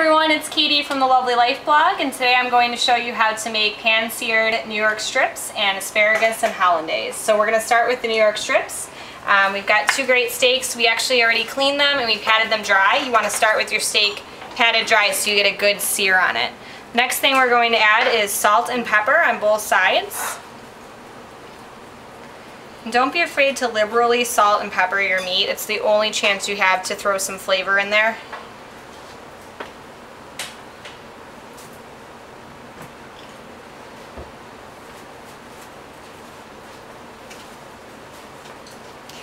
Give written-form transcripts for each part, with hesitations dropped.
everyone, it's Katie from the Lovely Life blog, and today I'm going to show you how to make pan-seared New York strips and asparagus and Hollandaise. So we're going to start with the New York strips. We've got two great steaks. We actually already cleaned them and we patted them dry. You want to start with your steak patted dry so you get a good sear on it. Next thing we're going to add is salt and pepper on both sides. And don't be afraid to liberally salt and pepper your meat. It's the only chance you have to throw some flavor in there.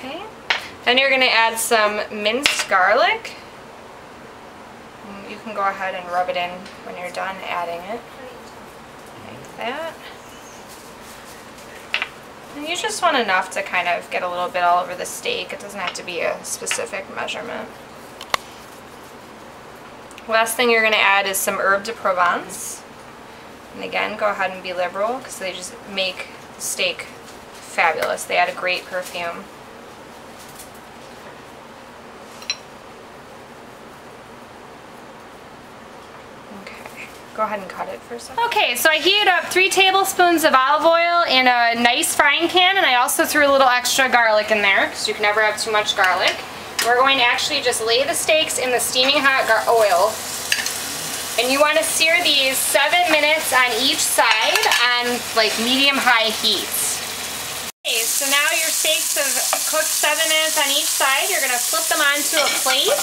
Okay. Then you're going to add some minced garlic. You can go ahead and rub it in when you're done adding it. Like that. And you just want enough to kind of get a little bit all over the steak. It doesn't have to be a specific measurement. Last thing you're going to add is some herb de Provence. And again, go ahead and be liberal because they just make the steak fabulous. They add a great perfume. Go ahead and cut it for a second. Okay, so I heated up 3 tablespoons of olive oil in a nice frying pan, and I also threw a little extra garlic in there because you can never have too much garlic. We're going to actually just lay the steaks in the steaming hot oil, and you want to sear these 7 minutes on each side on like medium-high heat. Okay, so now your steaks have cooked 7 minutes on each side. You're going to flip them onto a plate.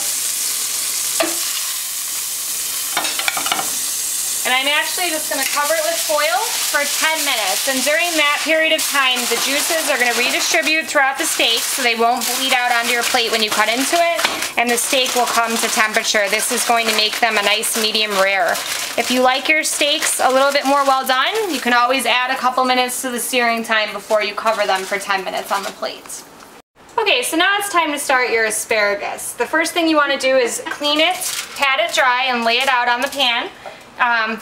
And I'm actually just going to cover it with foil for 10 minutes. And during that period of time, the juices are going to redistribute throughout the steak so they won't bleed out onto your plate when you cut into it. And the steak will come to temperature. This is going to make them a nice medium rare. If you like your steaks a little bit more well done, you can always add a couple minutes to the searing time before you cover them for 10 minutes on the plate. Okay, so now it's time to start your asparagus. The first thing you want to do is clean it, pat it dry, and lay it out on the pan.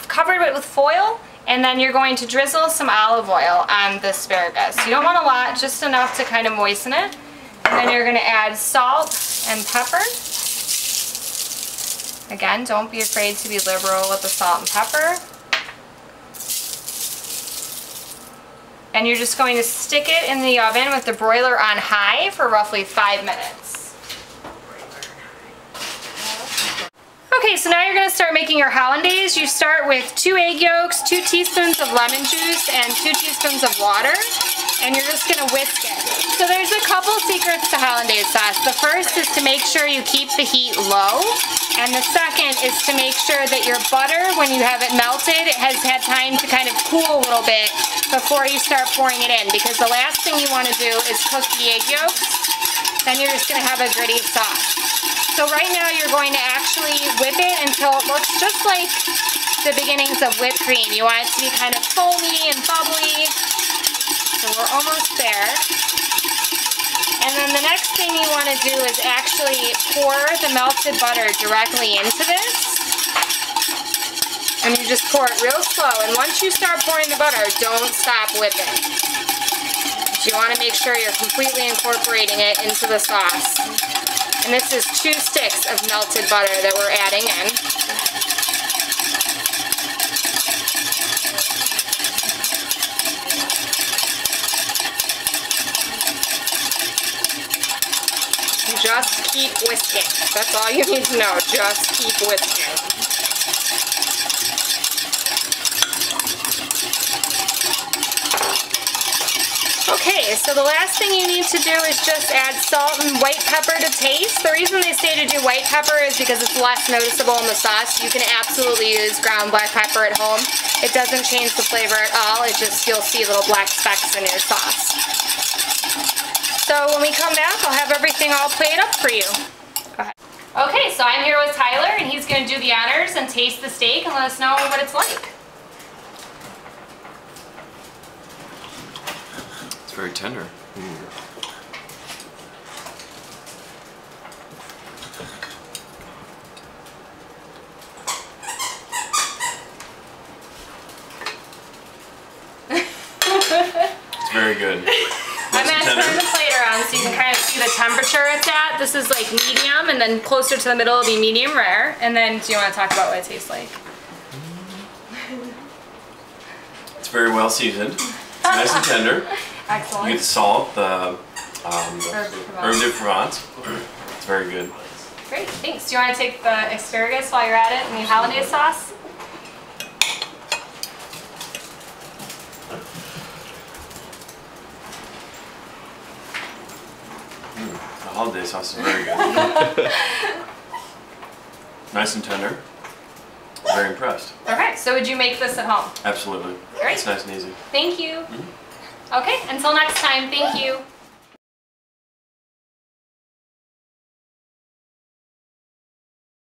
Cover it with foil, and then you're going to drizzle some olive oil on the asparagus. You don't want a lot, just enough to kind of moisten it. And then you're going to add salt and pepper. Again, don't be afraid to be liberal with the salt and pepper. And you're just going to stick it in the oven with the broiler on high for roughly 5 minutes. Okay, so now you're going to start making your Hollandaise. You start with 2 egg yolks, 2 teaspoons of lemon juice, and 2 teaspoons of water, and you're just going to whisk it. So there's a couple secrets to Hollandaise sauce. The first is to make sure you keep the heat low, and the second is to make sure that your butter, when you have it melted, it has had time to kind of cool a little bit before you start pouring it in, because the last thing you want to do is cook the egg yolks. Then you're just going to have a gritty sauce. So right now you're going to actually whip it until it looks just like the beginnings of whipped cream. You want it to be kind of foamy and bubbly. So we're almost there. And then the next thing you want to do is actually pour the melted butter directly into this. And you just pour it real slow. And once you start pouring the butter, don't stop whipping. You want to make sure you're completely incorporating it into the sauce. And this is 2 sticks of melted butter that we're adding in. Just keep whisking. That's all you need to know. Just keep whisking. Okay, so the last thing you need to do is just add salt and white pepper to taste. The reason they say to do white pepper is because it's less noticeable in the sauce. You can absolutely use ground black pepper at home. It doesn't change the flavor at all. It just, you'll see little black specks in your sauce. So when we come back, I'll have everything all plated up for you. Go ahead. Okay, so I'm here with Tyler, and he's going to do the honors and taste the steak and let us know what it's like. Very tender. It's very good. I'm going to turn the plate indicator on so you can kind of see the temperature it's at. This is like medium, and then closer to the middle will be medium rare. And then do you want to talk about what it tastes like? It's very well seasoned. It's nice and tender. Excellent. You get the salt, the herb de Provence. It's very good. Great, thanks. Do you want to take the asparagus while you're at it and the hollandaise sauce? The hollandaise sauce is very good. Nice and tender. Very impressed. Okay, so would you make this at home? Absolutely. Great. It's nice and easy. Thank you. Okay, until next time, thank you.